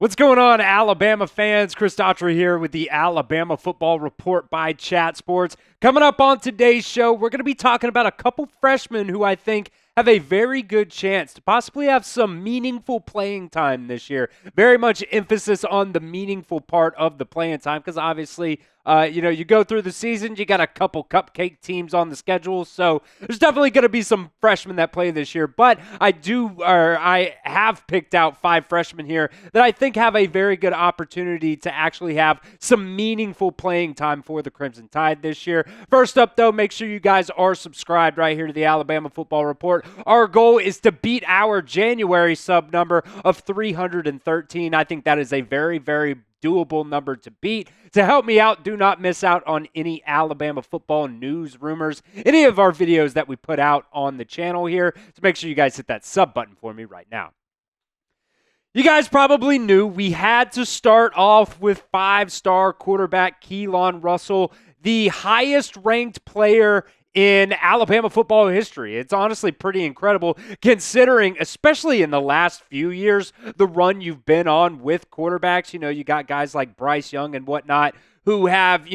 What's going on, Alabama fans? Chris Daughtery here with the Alabama Football Report by Chat Sports. Coming up on today's show, we're going to be talking about a couple freshmen who I think have a very good chance to possibly have some meaningful playing time this year. Very much emphasis on the meaningful part of the playing time because obviously, you go through the season, you got a couple cupcake teams on the schedule, so there's definitely going to be some freshmen that play this year. But I have picked out 5 freshmen here that I think have a very good opportunity to actually have some meaningful playing time for the Crimson Tide this year. First up, though, make sure you guys are subscribed right here to the Alabama Football Report. Our goal is to beat our January sub number of 313. I think that is a very, very doable number to beat. To help me out, do not miss out on any Alabama football news, rumors, any of our videos that we put out on the channel here. So make sure you guys hit that sub button for me right now. You guys probably knew we had to start off with 5-star quarterback Keelon Russell, the highest ranked player in Alabama football history. It's honestly pretty incredible considering, especially in the last few years, the run you've been on with quarterbacks. You got guys like Bryce Young and whatnot who have,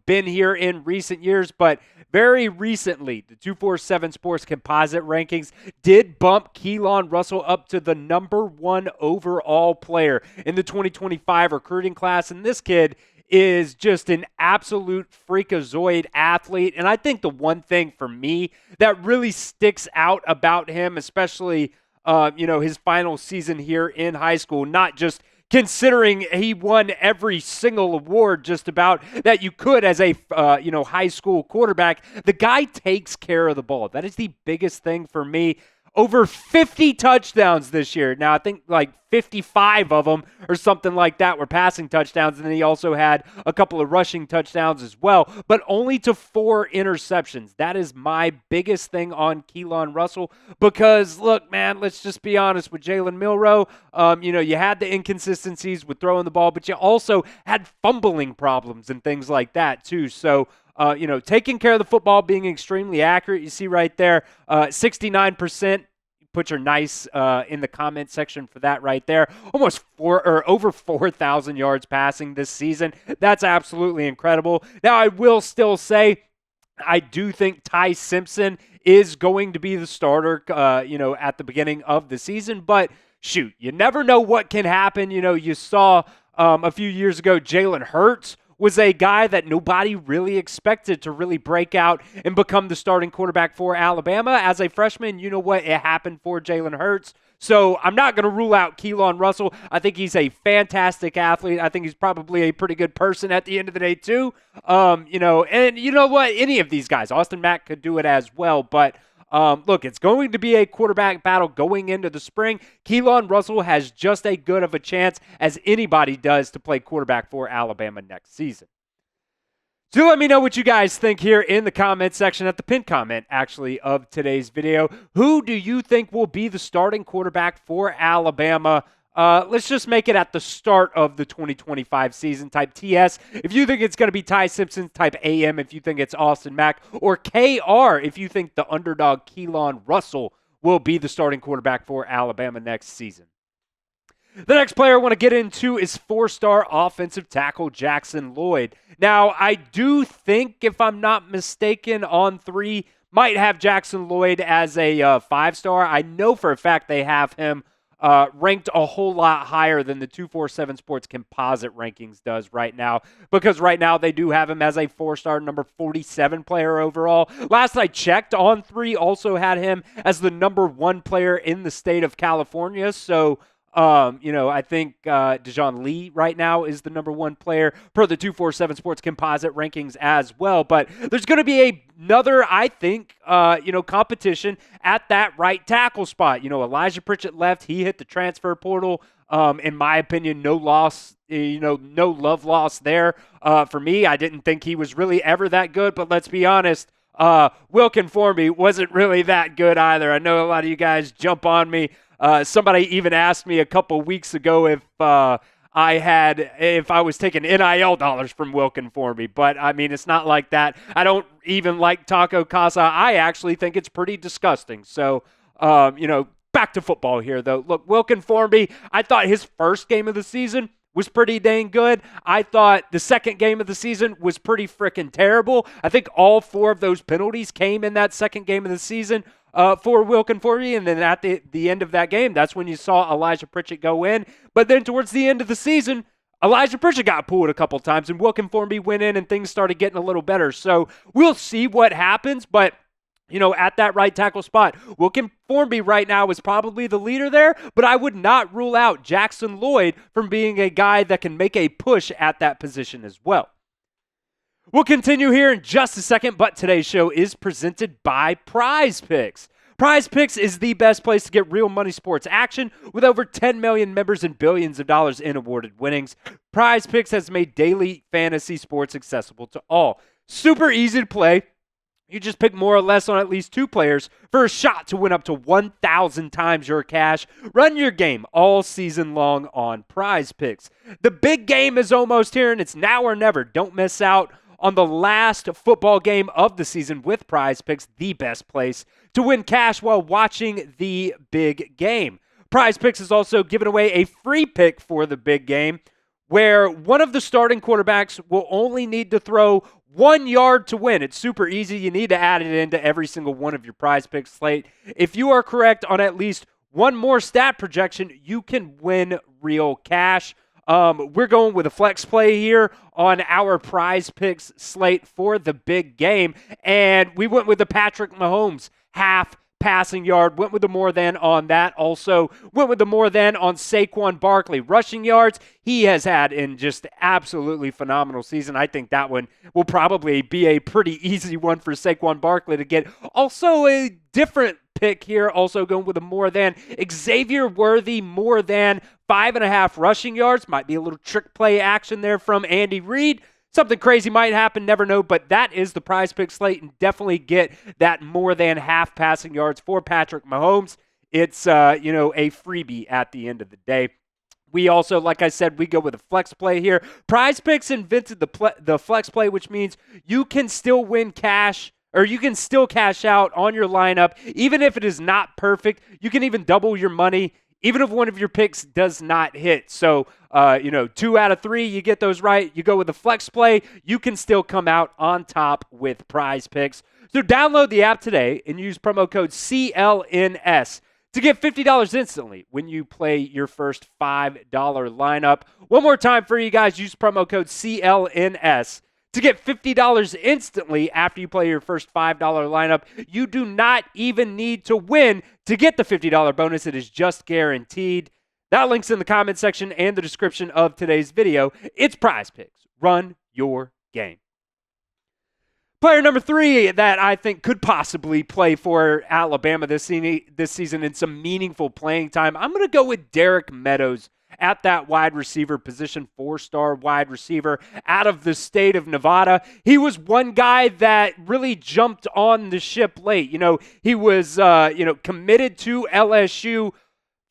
been here in recent years, but very recently, the 247 Sports composite rankings did bump Keelon Russell up to the number 1 overall player in the 2025 recruiting class, and this kid is just an absolute freakazoid athlete. And I think the one thing for me that really sticks out about him, especially, his final season here in high school, not just considering he won every single award just about that you could as a, high school quarterback, the guy takes care of the ball. That is the biggest thing for me. Over 50 touchdowns this year. Now, I think like 55 of them or something like that were passing touchdowns, and then he also had a couple of rushing touchdowns as well, but only to 4 interceptions. That is my biggest thing on Keelon Russell because, look, man, let's just be honest with Jalen Milroe. You had the inconsistencies with throwing the ball, but you also had fumbling problems and things like that too. So, taking care of the football, being extremely accurate. You see right there, 69%. Put your nice in the comment section for that right there. Over 4,000 yards passing this season. That's absolutely incredible. Now, I will still say, I do think Ty Simpson is going to be the starter, at the beginning of the season. But shoot, you never know what can happen. You saw a few years ago, Jalen Hurts was a guy that nobody really expected to really break out and become the starting quarterback for Alabama. As a freshman, you know what? It happened for Jalen Hurts. So I'm not going to rule out Keelon Russell. I think he's a fantastic athlete. I think he's probably a pretty good person at the end of the day too. And you know what? Any of these guys, Austin Mack could do it as well, but look, it's going to be a quarterback battle going into the spring. Keelon Russell has just as good of a chance as anybody does to play quarterback for Alabama next season. So let me know what you guys think here in the comment section, at the pinned comment, actually, of today's video. Who do you think will be the starting quarterback for Alabama? Let's just make it at the start of the 2025 season. Type TS if you think it's going to be Ty Simpson. Type AM if you think it's Austin Mack. Or KR if you think the underdog Keelon Russell will be the starting quarterback for Alabama next season. The next player I want to get into is 4-star offensive tackle Jackson Lloyd. Now, I do think, if I'm not mistaken, On 3 might have Jackson Lloyd as a 5-star. I know for a fact they have him ranked a whole lot higher than the 247 Sports composite rankings does right now, because right now they do have him as a 4-star, number 47 player overall. Last I checked, On 3 also had him as the number 1 player in the state of California. So, I think Dijon Lee right now is the number 1 player per the 247 Sports composite rankings as well. But there's going to be another, I think, competition at that right tackle spot. Elijah Pritchett left. He hit the transfer portal. In my opinion, no loss, no love lost there. For me, I didn't think he was really ever that good, but let's be honest. Wilkin Formby wasn't really that good either. I know a lot of you guys jump on me. Somebody even asked me a couple weeks ago if I was taking NIL dollars from Wilkin Formby, but I mean, it's not like that. I don't even like Taco Casa. I actually think it's pretty disgusting. So, Back to football here, though. Look, Wilkin Formby, I thought his first game of the season was pretty dang good. I thought the second game of the season was pretty freaking terrible. I think all 4 of those penalties came in that second game of the season for Wilkin Formby, and then at the end of that game, that's when you saw Elijah Pritchett go in. But then towards the end of the season, Elijah Pritchett got pulled a couple times, and Wilkin Formby went in, and things started getting a little better. So we'll see what happens, but at that right tackle spot, Wilkin Formby right now is probably the leader there, but I would not rule out Jackson Lloyd from being a guy that can make a push at that position as well. We'll continue here in just a second, but today's show is presented by Prize Picks. Prize Picks is the best place to get real money sports action with over 10 million members and billions of dollars in awarded winnings. Prize Picks has made daily fantasy sports accessible to all. Super easy to play. You just pick more or less on at least 2 players for a shot to win up to 1,000 times your cash. Run your game all season long on Prize Picks. The big game is almost here, and it's now or never. Don't miss out on the last football game of the season with Prize Picks, the best place to win cash while watching the big game. Prize Picks is also giving away a free pick for the big game, where one of the starting quarterbacks will only need to throw 1 yard to win. It's super easy. You need to add it into every single one of your Prize Picks slate. If you are correct on at least one more stat projection, you can win real cash. We're going with a flex play here on our Prize Picks slate for the big game, and we went with the Patrick Mahomes half passing yard, went with the more than on that. Also went with the more than on Saquon Barkley. Rushing yards, he has had in just absolutely phenomenal season. I think that one will probably be a pretty easy one for Saquon Barkley to get. Also a different pick here, also going with a more than. Xavier Worthy, more than 5.5 rushing yards. Might be a little trick play action there from Andy Reid. Something crazy might happen, never know, but that is the Prize Pick slate, and definitely get that more than half passing yards for Patrick Mahomes. It's, a freebie at the end of the day. We also, like I said, we go with a flex play here. Prize Picks invented the flex play, which means you can still win cash, or you can still cash out on your lineup, even if it is not perfect. You can even double your money, even if one of your picks does not hit. So, 2 out of 3, you get those right. You go with the flex play, you can still come out on top with Prize Picks. So download the app today and use promo code CLNS to get $50 instantly when you play your first $5 lineup. One more time for you guys, use promo code CLNS to get $50 instantly after you play your first $5 lineup. You do not even need to win to get the $50 bonus. It is just guaranteed. That link's in the comment section and the description of today's video. It's Prize Picks. Run your game. Player number 3 that I think could possibly play for Alabama this season in some meaningful playing time, I'm going to go with Derek Meadows at that wide receiver position, 4-star wide receiver out of the state of Nevada. He was one guy that really jumped on the ship late. He was, committed to LSU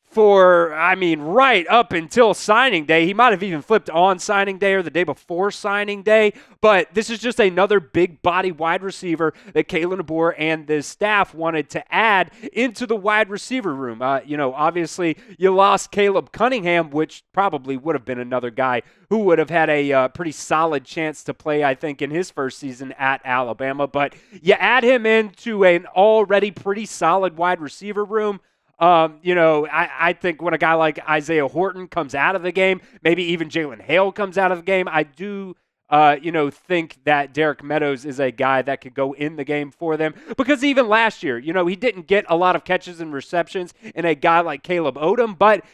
for, right up until signing day. He might have even flipped on signing day or the day before signing day, but this is just another big body wide receiver that Kalen DeBoer and the staff wanted to add into the wide receiver room. Obviously you lost Caleb Cunningham, which probably would have been another guy who would have had a pretty solid chance to play, I think, in his first season at Alabama, but you add him into an already pretty solid wide receiver room. I think when a guy like Isaiah Horton comes out of the game, maybe even Jalen Hale comes out of the game, I do, think that Derek Meadows is a guy that could go in the game for them. Because even last year, he didn't get a lot of catches and receptions in a guy like Caleb Odom, but,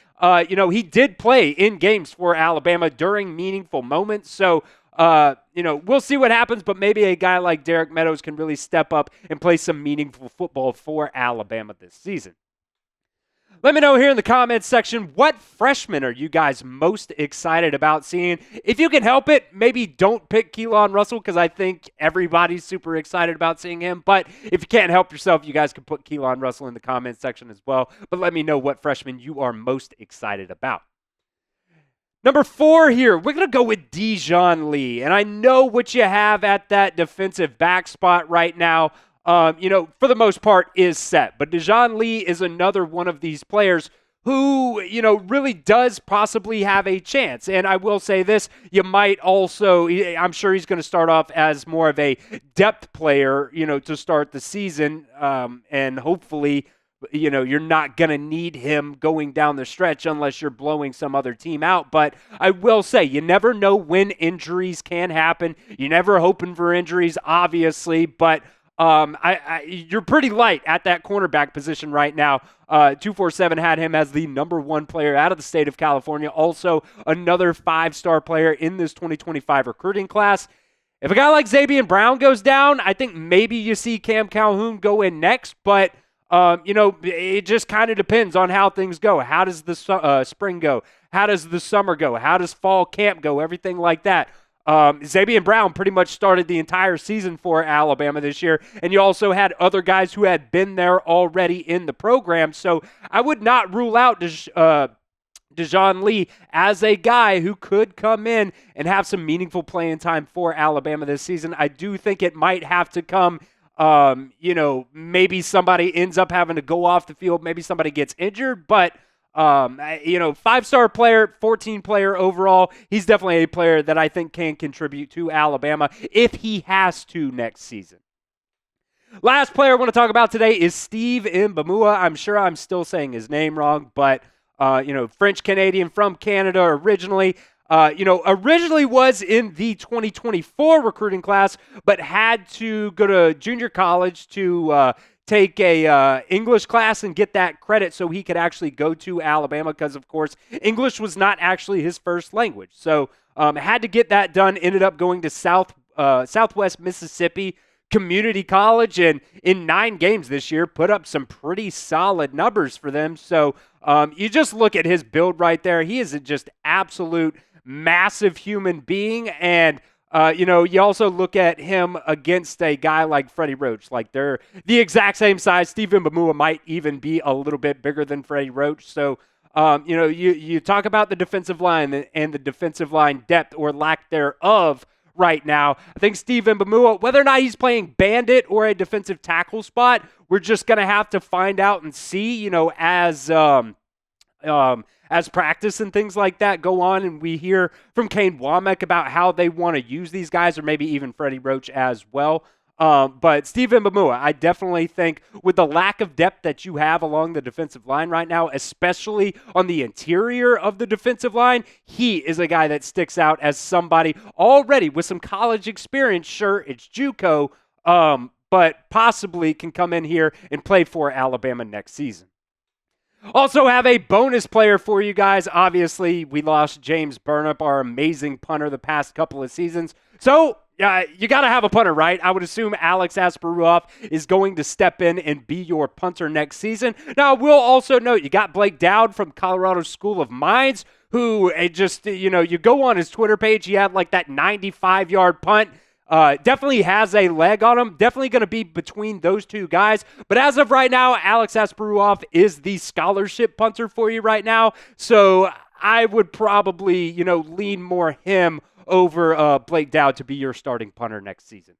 he did play in games for Alabama during meaningful moments. So, we'll see what happens, but maybe a guy like Derek Meadows can really step up and play some meaningful football for Alabama this season. Let me know here in the comments section, what freshmen are you guys most excited about seeing? If you can help it, maybe don't pick Keelon Russell, because I think everybody's super excited about seeing him. But if you can't help yourself, you guys can put Keelon Russell in the comments section as well. But let me know what freshman you are most excited about. Number 4 here, we're going to go with Dijon Lee. And I know what you have at that defensive back spot right now. for the most part is set. But Dijon Lee is another one of these players who, really does possibly have a chance. And I will say this, you might also, I'm sure he's going to start off as more of a depth player, to start the season. And hopefully, you're not going to need him going down the stretch unless you're blowing some other team out. But I will say, you never know when injuries can happen. You're never hoping for injuries, obviously, but you're pretty light at that cornerback position right now. 247 had him as the number 1 player out of the state of California. Also, another 5-star player in this 2025 recruiting class. If a guy like Xavier Brown goes down, I think maybe you see Cam Calhoun go in next, but it just kind of depends on how things go. How does the spring go? How does the summer go? How does fall camp go? Everything like that. Xavier Brown pretty much started the entire season for Alabama this year, and you also had other guys who had been there already in the program. So I would not rule out Dijon Lee as a guy who could come in and have some meaningful playing time for Alabama this season. I do think it might have to come, maybe somebody ends up having to go off the field, maybe somebody gets injured, but 5-star player, 14 player overall. He's definitely a player that I think can contribute to Alabama if he has to next season. Last player I want to talk about today is Steve Mboumoua. I'm sure I'm still saying his name wrong, but, French-Canadian from Canada originally. Originally was in the 2024 recruiting class, but had to go to junior college to take a English class and get that credit so he could actually go to Alabama because, of course, English was not actually his first language. So had to get that done, ended up going to Southwest Mississippi Community College, and in 9 games this year put up some pretty solid numbers for them. So you just look at his build right there. He is a just absolute massive human being, and you also look at him against a guy like Freddie Roach. Like, they're the exact same size. Steve Mboumoua might even be a little bit bigger than Freddie Roach. So, you talk about the defensive line and the defensive line depth or lack thereof right now. I think Steve Mboumoua, whether or not he's playing bandit or a defensive tackle spot, we're just going to have to find out and see, as practice and things like that go on, and we hear from Kane Womack about how they want to use these guys, or maybe even Freddie Roach as well. But Steve Mboumoua, I definitely think with the lack of depth that you have along the defensive line right now, especially on the interior of the defensive line, he is a guy that sticks out as somebody already with some college experience. Sure, it's JUCO, but possibly can come in here and play for Alabama next season. Also have a bonus player for you guys. Obviously, we lost James Burnup, our amazing punter, the past couple of seasons. So, you got to have a punter, right? I would assume Alex Asparuoff is going to step in and be your punter next season. Now, we'll also note you got Blake Dowd from Colorado School of Mines, who you go on his Twitter page, he had like that 95-yard punt. Definitely has a leg on him. Definitely going to be between those two guys. But as of right now, Alex Asparuoff is the scholarship punter for you right now. So I would probably, lean more him over Blake Dowd to be your starting punter next season.